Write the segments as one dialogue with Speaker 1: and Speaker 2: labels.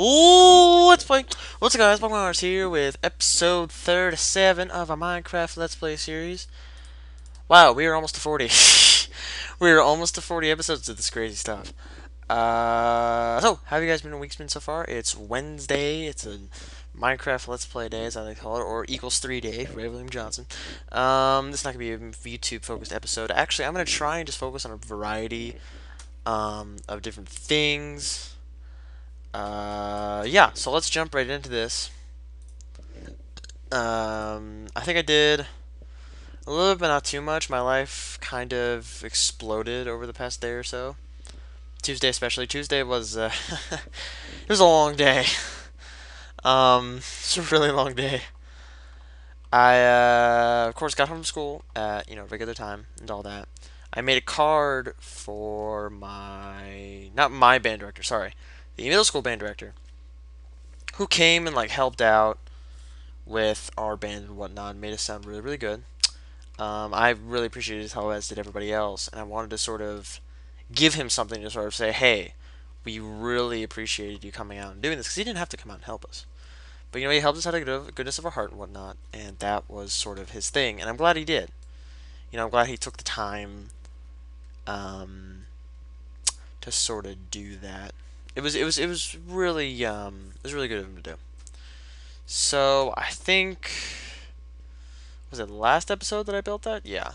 Speaker 1: Ooh, let's play. What's up, guys? Pokemon here with episode 37 of our Minecraft Let's Play series. Wow, we are almost to 40. We are almost to 40 episodes of this crazy stuff. So, how have you guys been? Week's been so far? It's Wednesday. It's a Minecraft Let's Play day, as I like to call it, or equals 3 day. Ray William Johnson. This is not gonna be a YouTube focused episode. Actually, I'm gonna try and just focus on a variety of different things. Yeah, so let's jump right into this. I think I did a little bit, but not too much. My life kind of exploded over the past day or so. Tuesday, especially. Tuesday was, it was a long day. It's a really long day. I, of course, got home from school at, regular time and all that. I made a card for not my band director, sorry, the middle school band director, who came and, like, helped out with our band and whatnot, made us sound really, really good. I really appreciated his help, as did everybody else, and I wanted to sort of give him something to sort of say, hey, we really appreciated you coming out and doing this, because he didn't have to come out and help us. But, he helped us out of the goodness of our heart and whatnot, and that was sort of his thing, and I'm glad he did. I'm glad he took the time um, to sort of do that. It was really good of him to do. So I think, was it the last episode that I built that? Yeah.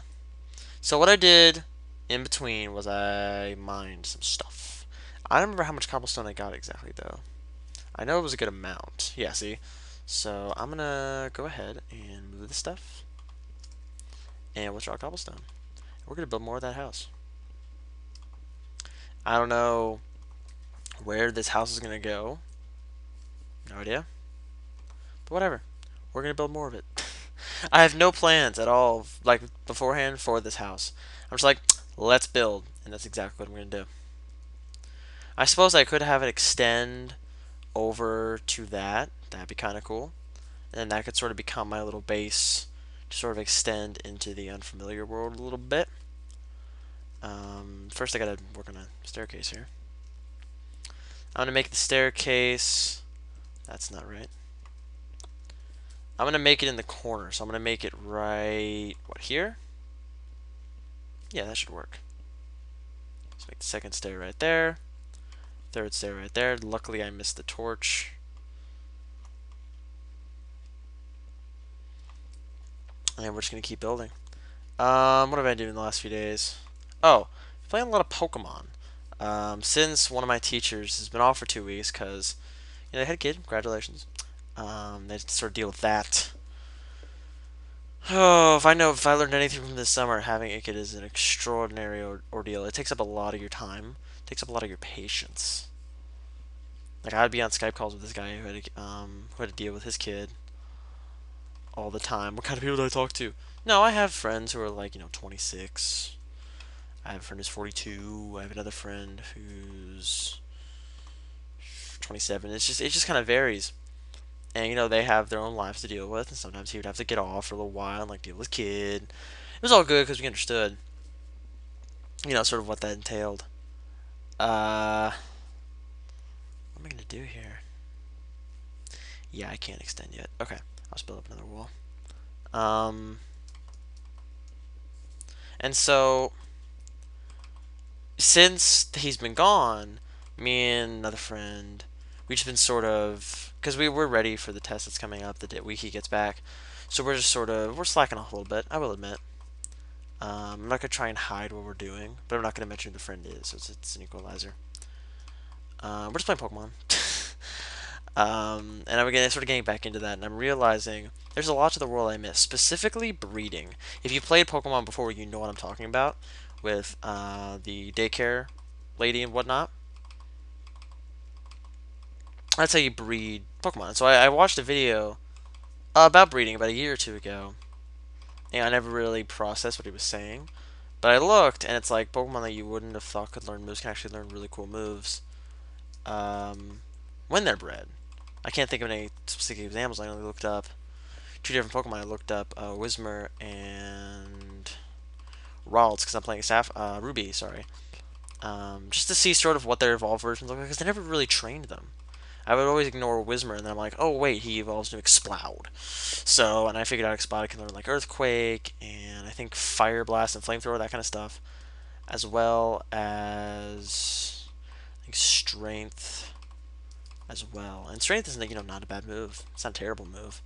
Speaker 1: So what I did in between was I mined some stuff. I don't remember how much cobblestone I got exactly, though. I know it was a good amount. Yeah, see? So I'm gonna go ahead and move this stuff, and we'll draw cobblestone. We're gonna build more of that house. I don't know where this house is gonna go. No idea. But whatever. We're gonna build more of it. I have no plans at all, like, beforehand for this house. I'm just like, let's build, and that's exactly what I'm gonna do. I suppose I could have it extend over to that. That'd be kind of cool. And then that could sort of become my little base to sort of extend into the unfamiliar world a little bit. First, I gotta work on a staircase here. I'm gonna make the staircase. That's not right. I'm gonna make it in the corner, so I'm gonna make it right, what, here? Yeah, that should work. Let's make the second stair right there. Third stair right there. Luckily, I missed the torch. And we're just gonna keep building. What have I been doing the last few days? Oh, playing a lot of Pokemon. Since one of my teachers has been off for 2 weeks because they had a kid. Congratulations. They had to sort of deal with that. Oh, if I learned anything from this summer, having a kid is an extraordinary ordeal. It takes up a lot of your time. It takes up a lot of your patience. Like, I'd be on Skype calls with this guy who had to deal with his kid all the time. What kind of people do I talk to? No, I have friends who are like, 26. I have a friend who's 42. I have another friend who's 27. It just kind of varies. And they have their own lives to deal with, and sometimes he would have to get off for a little while and like deal with his kid. It was all good because we understood, sort of what that entailed. What am I gonna do here? Yeah, I can't extend yet. Okay, I'll just build up another wall. Um, and so since he's been gone, me and another friend, we've just been sort of, because we're ready for the test that's coming up the week he gets back. So we're just sort of, we're slacking off a little bit, I will admit. I'm not going to try and hide what we're doing, but I'm not going to mention who the friend is, so it's an equalizer. We're just playing Pokemon. And I'm sort of getting back into that, and I'm realizing there's a lot to the world I miss, specifically breeding. If you played Pokemon before, you know what I'm talking about, with the daycare lady and whatnot. That's how you breed Pokemon. So I watched a video about breeding about a year or two ago, and I never really processed what he was saying. But I looked, and it's like Pokemon that you wouldn't have thought could learn moves can actually learn really cool moves um, when they're bred. I can't think of any specific examples. I only looked up two different Pokemon. I looked up Whismur and Ralts because I'm playing Ruby, sorry. Just to see sort of what their evolved versions look like because they never really trained them. I would always ignore Whismur, and then I'm like, oh wait, he evolves to Exploud. So, and I figured out Exploud can learn like Earthquake, and I think Fire Blast and Flamethrower, that kind of stuff, as well as I think Strength as well. And Strength isn't, not a bad move. It's not a terrible move.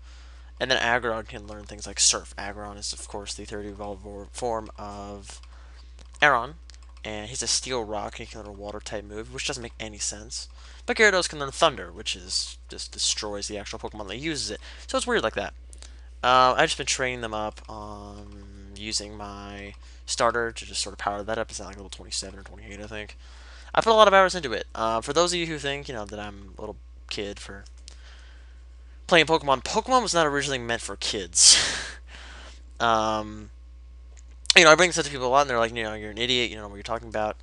Speaker 1: And then Aggron can learn things like Surf. Aggron is, of course, the third evolved form of Aron, and he's a Steel Rock, and he can learn a Water-type move, which doesn't make any sense. But Gyarados can learn Thunder, which is just destroys the actual Pokemon that uses it. So it's weird like that. I've just been training them up on using my starter to just sort of power that up. It's at like level 27 or 28, I think. I put a lot of hours into it. For those of you who think, that I'm a little kid for playing Pokemon, Pokemon was not originally meant for kids. um, I bring this up to people a lot, and they're like, you're an idiot, you don't know what you're talking about.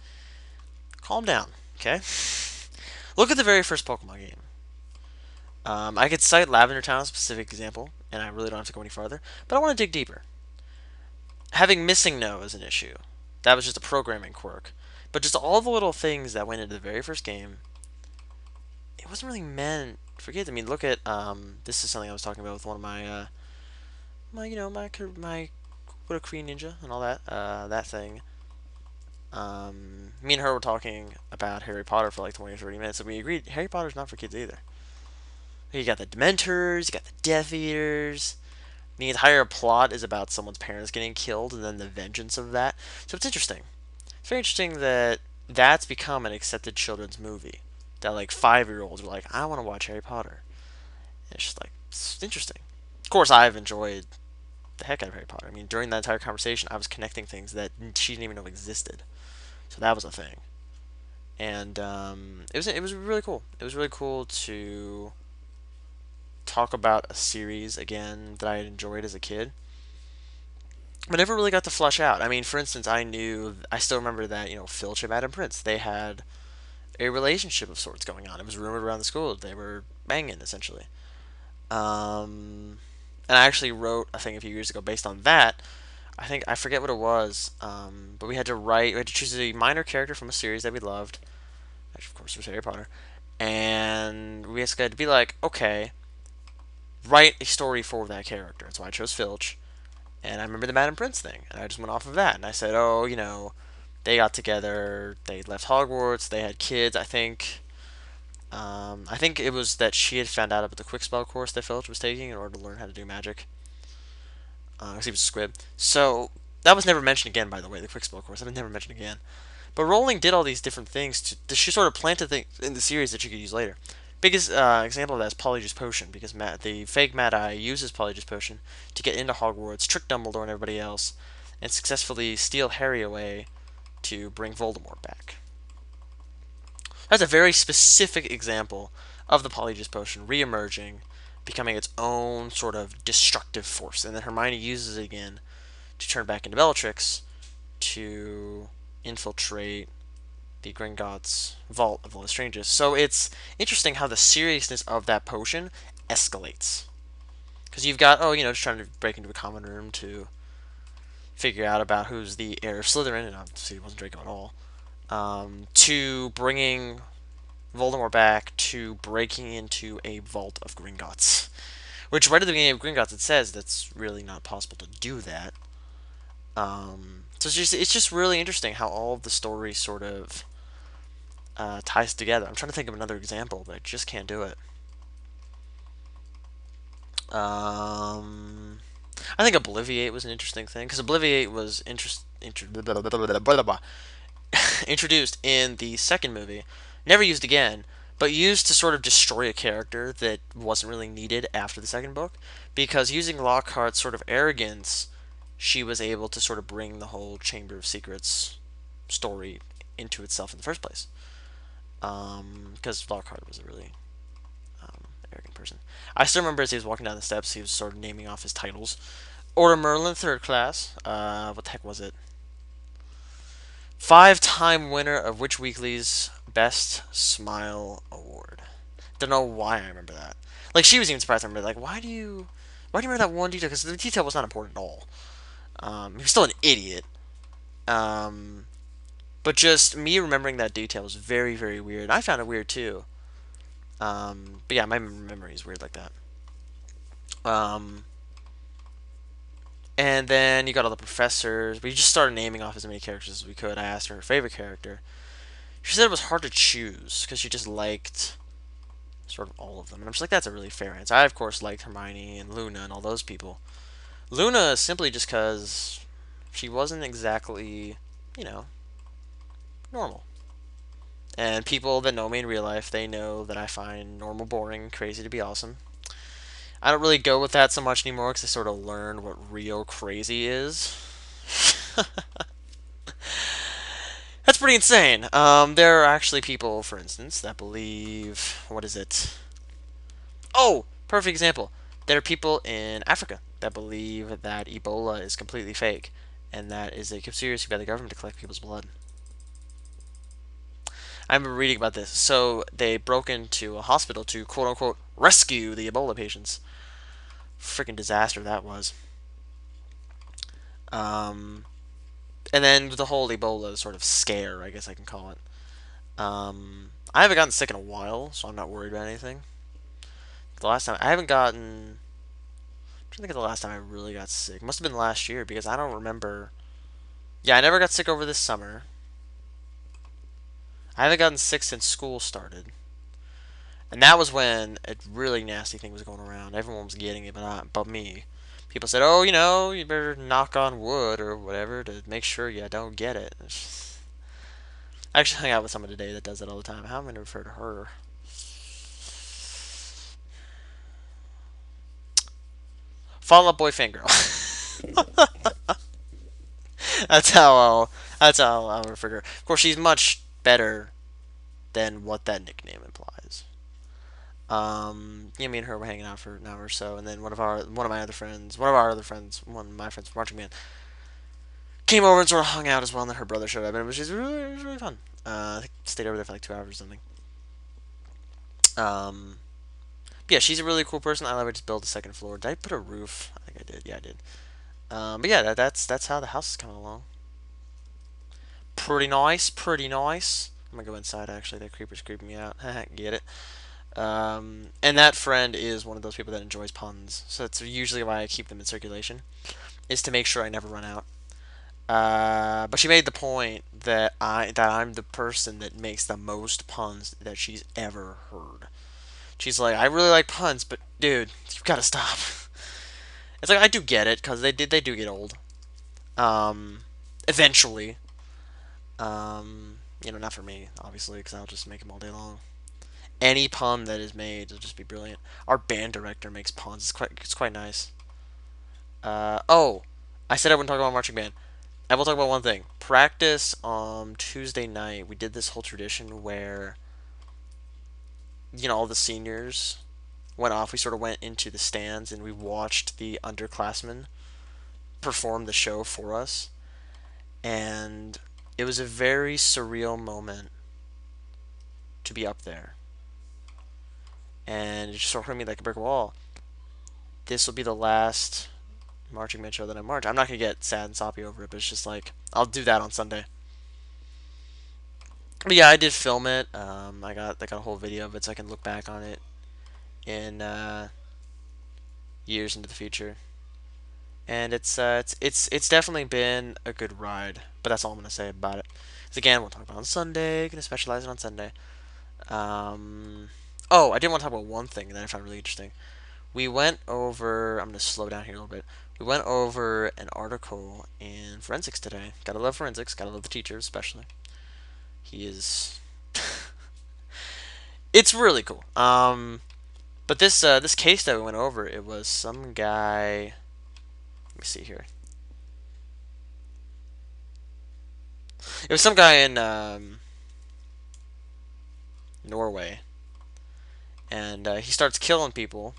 Speaker 1: Calm down, okay? Look at the very first Pokemon game. I could cite Lavender Town as a specific example, and I really don't have to go any farther, but I want to dig deeper. Having Missing No is an issue. That was just a programming quirk. But just all the little things that went into the very first game, it wasn't really meant for kids. I mean, look at, this is something I was talking about with one of my what a Korean ninja and all that, that thing. Me and her were talking about Harry Potter for like 20 or 30 minutes, and we agreed Harry Potter's not for kids either. You got the Dementors, you got the Death Eaters. The entire plot is about someone's parents getting killed and then the vengeance of that. So it's interesting. It's very interesting that that's become an accepted children's movie. That like 5-year-olds are like, I want to watch Harry Potter. And it's just like, it's interesting. Of course, I've enjoyed the heck out of Harry Potter. I mean, during that entire conversation, I was connecting things that she didn't even know existed. So that was a thing. And it was really cool. It was really cool to talk about a series again that I had enjoyed as a kid, but never really got to flush out. I mean, for instance, I still remember that Filch and Madam Prince, they had a relationship of sorts going on. It was rumored around the school they were banging essentially. And I actually wrote a thing a few years ago based on that. I forget what it was, but we had to choose a minor character from a series that we loved, which of course was Harry Potter, and we just had to be like, okay, write a story for that character. That's why I chose Filch. And I remember the Madam Prince thing, and I just went off of that. And I said, oh, they got together, they left Hogwarts, they had kids. I think it was that she had found out about the quick spell course that Filch was taking in order to learn how to do magic. Because he was a squib. So that was never mentioned again, by the way. The quick spell course, that was never mentioned again. But Rowling did all these different things she sort of planted things in the series that you could use later. Biggest example of that is Polyjuice Potion, because the fake Mad Eye uses Polyjuice Potion to get into Hogwarts, trick Dumbledore and everybody else, and successfully steal Harry away to bring Voldemort back. That's a very specific example of the Polyjuice Potion re-emerging, becoming its own sort of destructive force, and then Hermione uses it again to turn back into Bellatrix to infiltrate the Gringotts vault of the strangest. So it's interesting how the seriousness of that potion escalates. Because you've got, just trying to break into a common room to figure out about who's the heir of Slytherin, and obviously it wasn't Draco at all, to bringing Voldemort back, to breaking into a vault of Gringotts. Which, right at the beginning of Gringotts, it says that's really not possible to do that. So it's just really interesting how all of the stories sort of ties together. I'm trying to think of another example, but I just can't do it. I think Obliviate was an interesting thing, because Obliviate was introduced in the second movie, never used again, but used to sort of destroy a character that wasn't really needed after the second book, because using Lockhart's sort of arrogance, she was able to sort of bring the whole Chamber of Secrets story into itself in the first place. Because Lockhart was a really arrogant person. I still remember as he was walking down the steps, he was sort of naming off his titles. Order Merlin, third class. What the heck was it? 5-time winner of Witch Weekly's Best Smile Award. Don't know why I remember that. Like, she was even surprised I remember, like, why do you remember that one detail? Because the detail was not important at all. He was still an idiot. But just me remembering that detail was very, very weird. I found it weird, too. But yeah, my memory is weird like that. Um, and then you got all the professors. We just started naming off as many characters as we could. I asked her favorite character. She said it was hard to choose because she just liked sort of all of them. And I'm just like, that's a really fair answer. I, of course, liked Hermione and Luna and all those people. Luna simply just because she wasn't exactly, you know, normal. And people that know me in real life, they know that I find normal boring, crazy to be awesome. I don't really go with that so much anymore because I sort of learned what real crazy is. That's pretty insane. There are actually people, for instance, that believe, what is it? Oh, perfect example. There are people in Africa that believe that Ebola is completely fake and that is a conspiracy by the government to collect people's blood. I remember reading about this. So they broke into a hospital to quote unquote rescue the Ebola patients. Freaking disaster that was. Um, and then the whole Ebola sort of scare, I guess I can call it. I haven't gotten sick in a while, so I'm not worried about anything. The last time I haven't gotten. I'm trying to think of the last time I really got sick. Must have been last year because I don't remember. Yeah, I never got sick over this summer. I haven't gotten sick since school started. And that was when a really nasty thing was going around. Everyone was getting it, but me. People said, "Oh, you better knock on wood or whatever to make sure you don't get it." I actually hung out with someone today that does that all the time. How am I going to refer to her? Fall Out Boy fangirl. that's how I'll. That's how I'll refer to her. Of course, she's much better than what that nickname implies. Me and her were hanging out for an hour or so, and then one of my friends from Marching Band, came over and sort of hung out as well. And then her brother showed up, and it was really fun. I think stayed over there for like 2 hours or something. Um, yeah, she's a really cool person. I let her just build a second floor. Did I put a roof? I think I did. Yeah, I did. But yeah, that's how the house is coming along. Pretty nice, pretty nice. I'm gonna go inside. Actually, that creeper's creeping me out. Get it? And that friend is one of those people that enjoys puns, so that's usually why I keep them in circulation, is to make sure I never run out. But she made the point that I'm the person that makes the most puns that she's ever heard. She's like, I really like puns, but dude, you've got to stop. It's like I do get it because they do get old. Um, Eventually. Not for me, obviously, because I'll just make them all day long. Any pun that is made will just be brilliant. Our band director makes puns. It's quite nice. Oh, I said I wouldn't talk about marching band. I will talk about one thing. Practice on Tuesday night, we did this whole tradition where, all the seniors went off. We sort of went into the stands and we watched the underclassmen perform the show for us. And it was a very surreal moment to be up there. And it just sort of hit me like a brick wall. This will be the last marching band show that I march. I'm not going to get sad and soppy over it, but it's just like, I'll do that on Sunday. But yeah, I did film it. I got a whole video of it, so I can look back on it in years into the future. And it's definitely been a good ride. But that's all I'm gonna say about it. Because again, we'll talk about it on Sunday. Gonna specialize it on Sunday. Um, oh, I did want to talk about one thing that I found really interesting. We went over. I'm gonna slow down here a little bit. We went over an article in forensics today. Gotta love forensics. Gotta love the teacher especially. He is. It's really cool. But this case that we went over, it was some guy. Let me see here. It was some guy in Norway, and he starts killing people.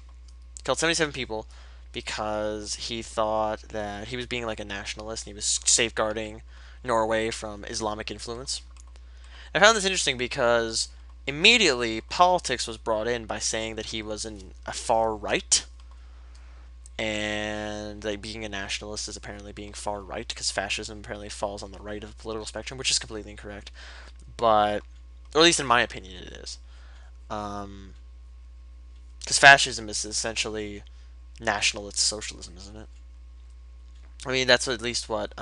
Speaker 1: Killed 77 people because he thought that he was being like a nationalist and he was safeguarding Norway from Islamic influence. I found this interesting because immediately politics was brought in by saying that he was a far right, and like being a nationalist is apparently being far right because fascism apparently falls on the right of the political spectrum, which is completely incorrect. But, or at least in my opinion, it is. Because fascism is essentially nationalist socialism, isn't it? I mean, that's at least what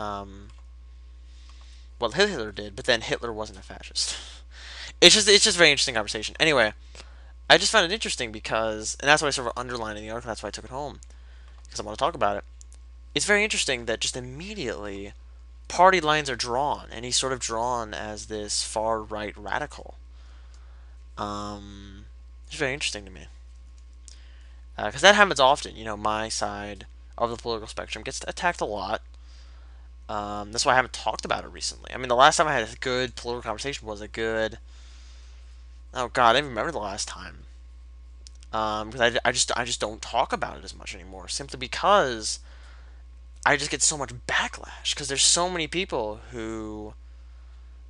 Speaker 1: Hitler did, but then Hitler wasn't a fascist. It's just a very interesting conversation. Anyway, I just found it interesting because, and that's why I sort of underlined in the article. That's why I took it home because I want to talk about it. It's very interesting that just immediately party lines are drawn, and he's sort of drawn as this far right radical. It's very interesting to me because that happens often. My side of the political spectrum gets attacked a lot. That's why I haven't talked about it recently. I mean, the last time I had a good political conversation was a good. Oh God, I don't even remember the last time. Because I just don't talk about it as much anymore, simply because I just get so much backlash. Because there's so many people who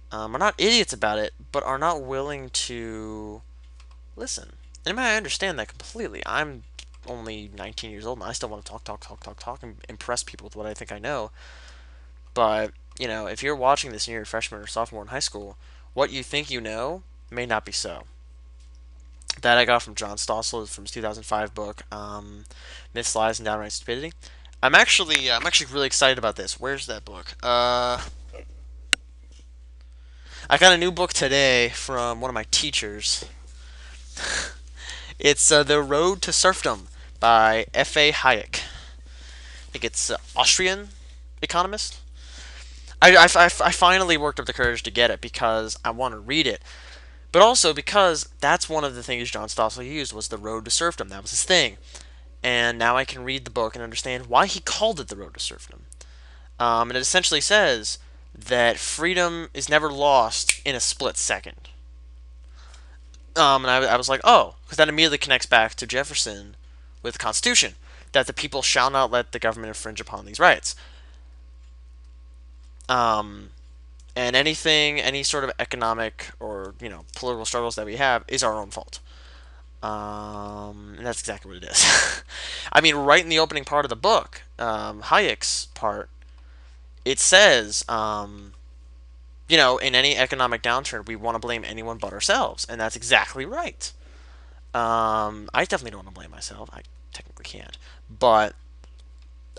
Speaker 1: are not idiots about it, but are not willing to listen. And I understand that completely. I'm only 19 years old, and I still want to talk, talk, talk, talk, talk, and impress people with what I think I know. But if you're watching this and you're a freshman or sophomore in high school, what you think you know may not be so. That I got from John Stossel from his 2005 book, Myths, Lies, and Downright Stupidity. I'm actually really excited about this. Where's that book? I got a new book today from one of my teachers. It's The Road to Serfdom by F.A. Hayek. I think it's Austrian economist. I finally worked up the courage to get it because I want to read it. But also because that's one of the things John Stossel used was the road to serfdom. That was his thing. And now I can read the book and understand why he called it the road to serfdom. And it essentially says that freedom is never lost in a split second. And I was like, oh, because that immediately connects back to Jefferson with the Constitution, that the people shall not let the government infringe upon these rights. And any sort of economic or political struggles that we have is our own fault. And that's exactly what it is. I mean, right in the opening part of the book, Hayek's part, it says, in any economic downturn, we want to blame anyone but ourselves, and that's exactly right. I definitely don't want to blame myself. I technically can't, but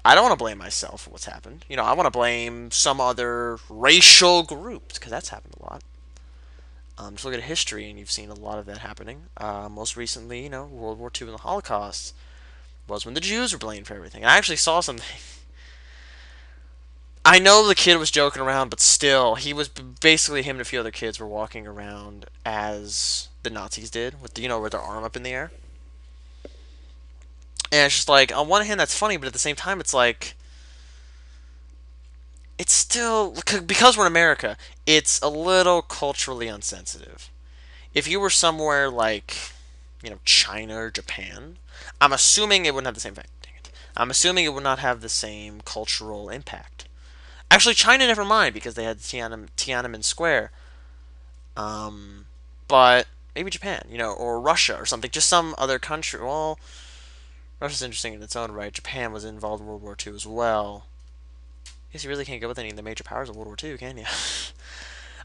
Speaker 1: I don't want to blame myself for what's happened. I want to blame some other racial group because that's happened a lot. Just look at history, and you've seen a lot of that happening. Most recently, World War II and the Holocaust was when the Jews were blamed for everything. And I actually saw something. I know the kid was joking around, but still, he was basically him and a few other kids were walking around as the Nazis did, with with their arm up in the air. And it's just like, on one hand, that's funny, but at the same time, it's like, it's still, because we're in America, it's a little culturally insensitive. If you were somewhere like, China or Japan, I'm assuming it wouldn't have the same effect. Dang it. I'm assuming it would not have the same cultural impact. Actually, China, never mind, because they had Tiananmen Square. But maybe Japan, or Russia or something, just some other country. Well, Russia's interesting in its own right. Japan was involved in World War II as well. I guess you really can't go with any of the major powers of World War II, can you?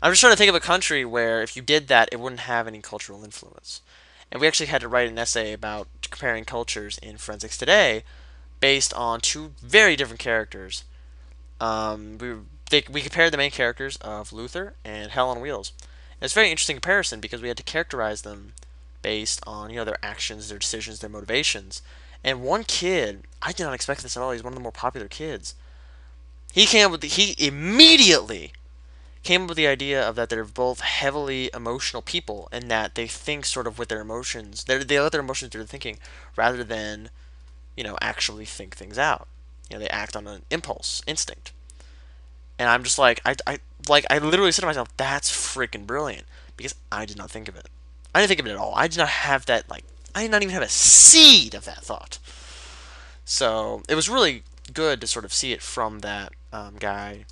Speaker 1: I'm just trying to think of a country where if you did that, it wouldn't have any cultural influence. And we actually had to write an essay about comparing cultures in Forensics Today based on two very different characters. We compared the main characters of Luther and Hell on Wheels. And it's a very interesting comparison because we had to characterize them based on their actions, their decisions, their motivations. And one kid, I did not expect this at all. He's one of the more popular kids. He immediately came up with the idea of that they're both heavily emotional people and that they think sort of with their emotions. They let their emotions do the thinking rather than, actually think things out. They act on an impulse, instinct. And I'm just like, I literally said to myself, that's freaking brilliant because I did not think of it. I didn't think of it at all. I did not have that, I did not even have a seed of that thought. So it was really good to sort of see it from that guy.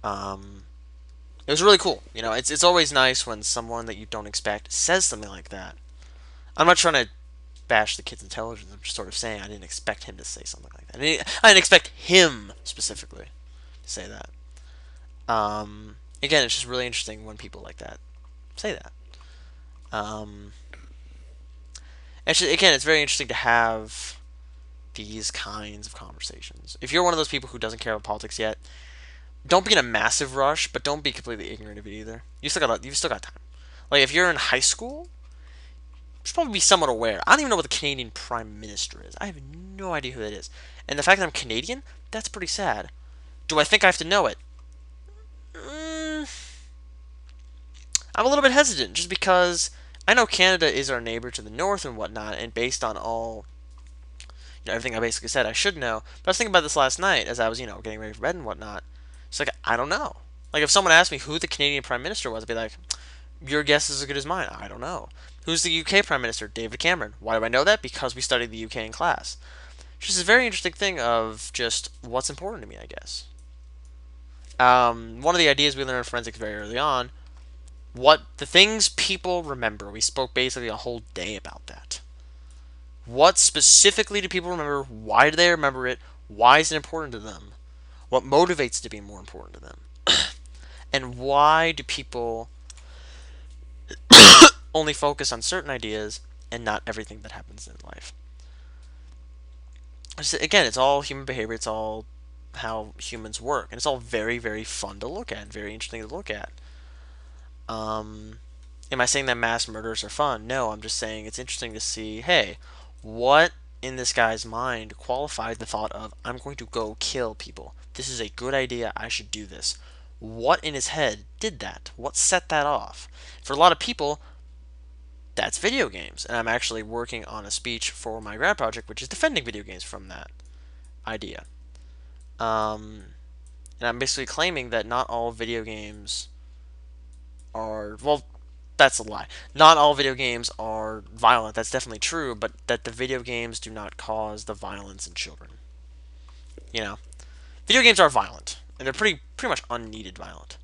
Speaker 1: It was really cool. It's always nice when someone that you don't expect says something like that. I'm not trying to bash the kid's intelligence. I'm just sort of saying I didn't expect him to say something like that. I didn't expect him specifically to say that. Again, it's just really interesting when people like that say that. Actually, again, it's very interesting to have these kinds of conversations. If you're one of those people who doesn't care about politics yet, don't be in a massive rush, but don't be completely ignorant of it either. You've still got time. Like if you're in high school, you should probably be somewhat aware. I don't even know what the Canadian Prime Minister is. I have no idea who that is. And the fact that I'm Canadian, that's pretty sad. Do I think I have to know it? Mm, I'm a little bit hesitant, just because I know Canada is our neighbor to the north and whatnot, and based on all everything I basically said, I should know. But I was thinking about this last night as I was getting ready for bed and whatnot. It's like I don't know. Like if someone asked me who the Canadian Prime Minister was, I'd be like, your guess is as good as mine. I don't know. Who's the UK Prime Minister? David Cameron. Why do I know that? Because we studied the UK in class. Which is a very interesting thing of just what's important to me, I guess. One of the ideas we learned in forensics very early on, what the things people remember. We spoke basically a whole day about that. What specifically do people remember? Why do they remember it? Why is it important to them? What motivates it to be more important to them? And why do people only focus on certain ideas and not everything that happens in life? Again, it's all human behavior. It's all how humans work. And it's all very, very fun to look at and very interesting to look at. Am I saying that mass murders are fun? No, I'm just saying it's interesting to see, hey, what in this guy's mind qualified the thought of, I'm going to go kill people. This is a good idea. I should do this. What in his head did that? What set that off? For a lot of people, that's video games. And I'm actually working on a speech for my grad project, which is defending video games from that idea. And I'm basically claiming that not all video games are, well, that's a lie. Not all video games are violent. That's definitely true, but that the video games do not cause the violence in children. Video games are violent, and they're pretty much unneeded violent.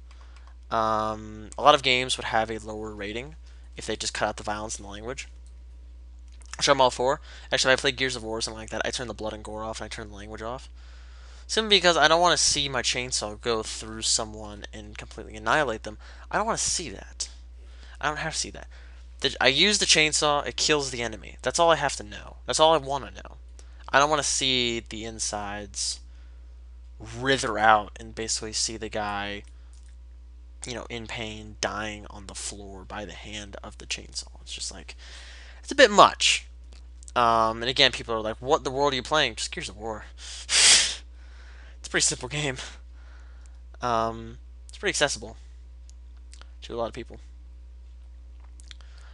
Speaker 1: A lot of games would have a lower rating if they just cut out the violence in the language, which I'm all for. Actually, if I play Gears of War or something like that, I turn the blood and gore off and I turn the language off. Simply because I don't want to see my chainsaw go through someone and completely annihilate them. I don't want to see that. I don't have to see that. I use the chainsaw, it kills the enemy. That's all I have to know. That's all I want to know. I don't want to see the insides wither out and basically see the guy, in pain, dying on the floor by the hand of the chainsaw. It's just like, it's a bit much. And again, people are like, what in the world are you playing? Just Gears of War. It's a pretty simple game. It's pretty accessible to a lot of people.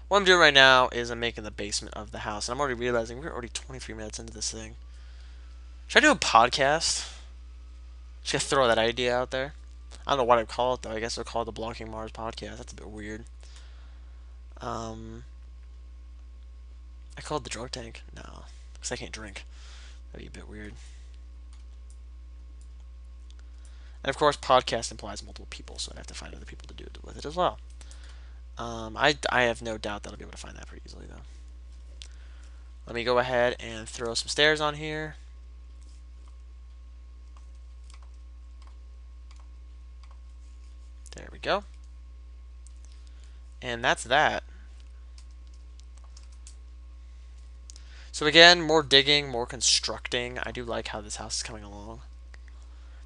Speaker 1: What I'm doing right now is I'm making the basement of the house. And I'm already realizing we're already 23 minutes into this thing. Should I do a podcast? Just gonna throw that idea out there. I don't know what I'd call it, though. I guess I'll call it the Blocking Mars podcast. That's a bit weird. I call it the drug tank. No, because I can't drink. That'd be a bit weird. And of course, podcast implies multiple people, so I'd have to find other people to do it with it as well. I have no doubt that I'll be able to find that pretty easily, though. Let me go ahead and throw some stairs on here. There we go. And that's that. So again, more digging, more constructing. I do like how this house is coming along.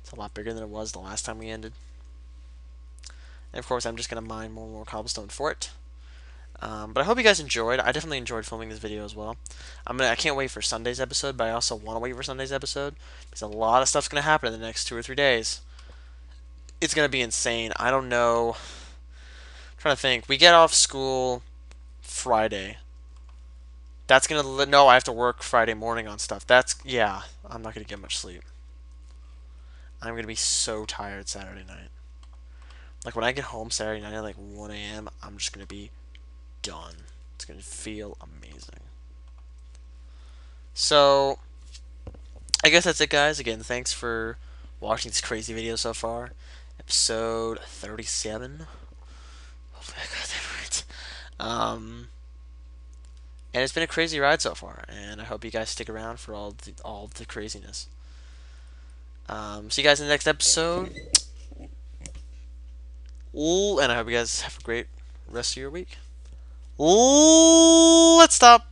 Speaker 1: It's a lot bigger than it was the last time we ended. And of course, I'm just going to mine more and more cobblestone for it. But I hope you guys enjoyed. I definitely enjoyed filming this video as well. I can't wait for Sunday's episode, but I also want to wait for Sunday's episode because a lot of stuff's going to happen in the next 2 or 3 days. It's going to be insane. I don't know. I'm trying to think. We get off school Friday. That's going to... No, I have to work Friday morning on stuff. Yeah, I'm not going to get much sleep. I'm going to be so tired Saturday night. Like, when I get home Saturday night at, like, 1 a.m., I'm just going to be done. It's going to feel amazing. So, I guess that's it, guys. Again, thanks for watching this crazy video so far. Episode 37. Hopefully I got that right. And it's been a crazy ride so far, and I hope you guys stick around for all the craziness. See you guys in the next episode. And I hope you guys have a great rest of your week. Let's stop.